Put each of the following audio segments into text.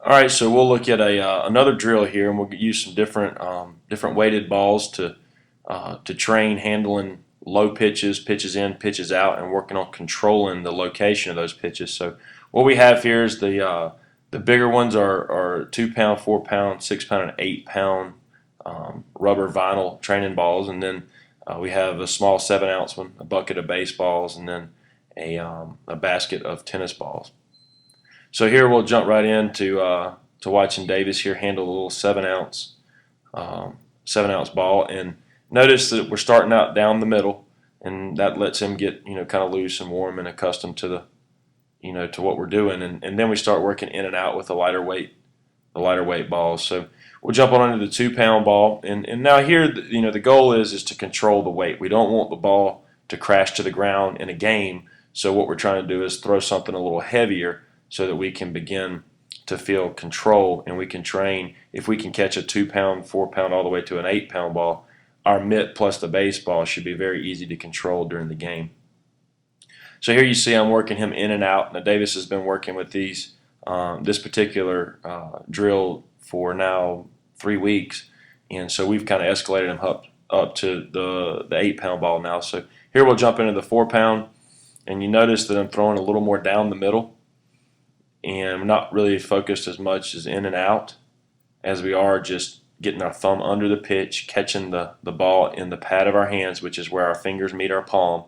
All right, so we'll look at another drill here, and we'll use some different weighted balls to train handling low pitches, pitches in, pitches out, and working on controlling the location of those pitches. So what we have here is the bigger ones are 2 pound, 4 pound, 6 pound, and 8 pound rubber vinyl training balls, and then we have a small 7 ounce one, a bucket of baseballs, and then a basket of tennis balls. So here we'll jump right into to watching Davis here handle a little 7 ounce ball, and notice that we're starting out down the middle, and that lets him get kind of loose and warm and accustomed to to what we're doing, and then we start working in and out with the lighter weight balls. So we'll jump on into the 2 pound ball, and now here the goal is to control the weight. We don't want the ball to crash to the ground in a game, so what we're trying to do is throw something a little heavier so that we can begin to feel control, and we can train. If we can catch a 2 pound, 4 pound, all the way to an 8 pound ball, our mitt plus the baseball should be very easy to control during the game. So here you see I'm working him in and out. Now Davis has been working with this particular drill for now 3 weeks, and so we've kind of escalated him up to the 8 pound ball now. So here we'll jump into the 4 pound, and you notice that I'm throwing a little more down the middle, and we're not really focused as much as in and out as we are just getting our thumb under the pitch, catching the ball in the pad of our hands, which is where our fingers meet our palm.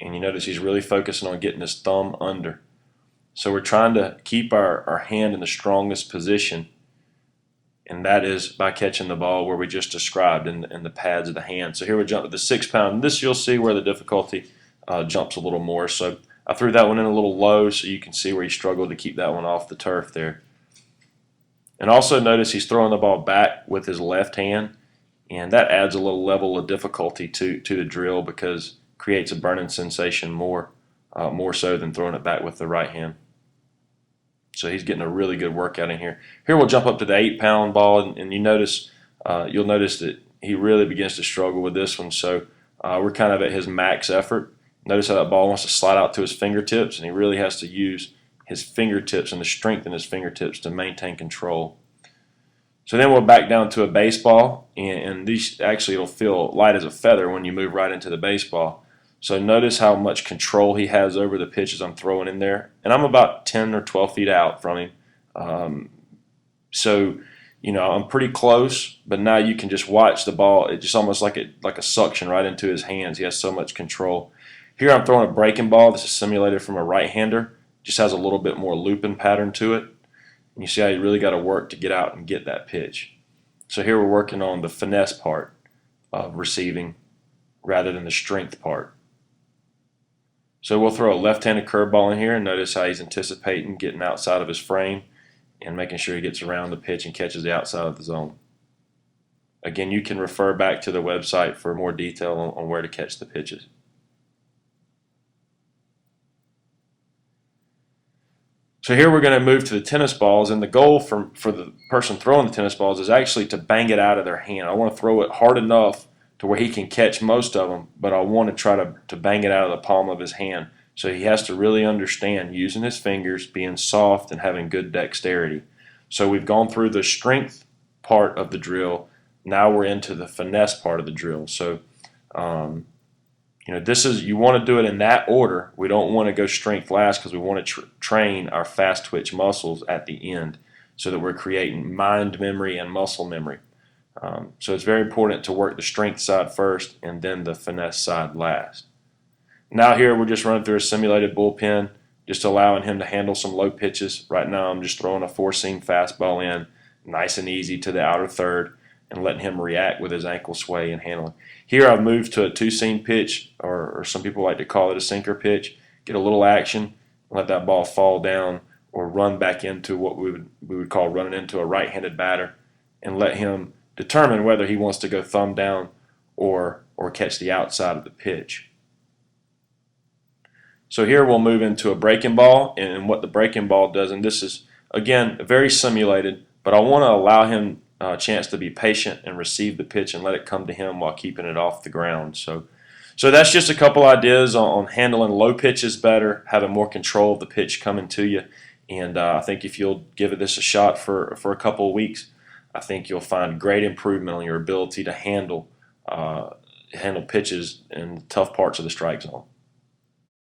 And you notice he's really focusing on getting his thumb under. So we're trying to keep our hand in the strongest position, and that is by catching the ball where we just described in the pads of the hand. So here we jump to the 6 pound. This you'll see where the difficulty jumps a little more. So I threw that one in a little low so you can see where he struggled to keep that one off the turf there. And also notice he's throwing the ball back with his left hand, and that adds a little level of difficulty to the drill because it creates a burning sensation more so than throwing it back with the right hand. So he's getting a really good workout in here. Here we'll jump up to the 8 pound ball, and you'll notice that he really begins to struggle with this one. So we're kind of at his max effort. Notice how that ball wants to slide out to his fingertips, and he really has to use his fingertips and the strength in his fingertips to maintain control. So then we'll back down to a baseball, and these actually it'll feel light as a feather when you move right into the baseball. So notice how much control he has over the pitches I'm throwing in there, and I'm about 10 or 12 feet out from him. So I'm pretty close, but now you can just watch the ball. It's just almost like a suction right into his hands. He has so much control. Here I'm throwing a breaking ball. This is simulated from a right-hander. Just has a little bit more looping pattern to it. And you see how you really got to work to get out and get that pitch. So here we're working on the finesse part of receiving rather than the strength part. So we'll throw a left-handed curveball in here, and notice how he's anticipating getting outside of his frame and making sure he gets around the pitch and catches the outside of the zone. Again, you can refer back to the website for more detail on where to catch the pitches. So here we're going to move to the tennis balls, and the goal for the person throwing the tennis balls is actually to bang it out of their hand. I want to throw it hard enough to where he can catch most of them, but I want to try to bang it out of the palm of his hand. So he has to really understand using his fingers, being soft, and having good dexterity. So we've gone through the strength part of the drill. Now we're into the finesse part of the drill. So you want to do it in that order. We don't want to go strength last because we want to train our fast twitch muscles at the end so that we're creating mind memory and muscle memory. So it's very important to work the strength side first and then the finesse side last. Now here we're just running through a simulated bullpen, just allowing him to handle some low pitches. Right now I'm just throwing a four-seam fastball in, nice and easy to the outer third, and letting him react with his ankle sway and handling. Here I've moved to a two-seam pitch, or some people like to call it a sinker pitch. Get a little action, let that ball fall down or run back into what we would call running into a right-handed batter, and let him determine whether he wants to go thumb down or catch the outside of the pitch. So here we'll move into a breaking ball, and what the breaking ball does, and this is, again, very simulated, but I want to allow him a chance to be patient and receive the pitch and let it come to him while keeping it off the ground. So that's just a couple ideas on handling low pitches better, having more control of the pitch coming to you, And I think if you'll give this a shot for a couple of weeks, I think you'll find great improvement on your ability to handle pitches in tough parts of the strike zone.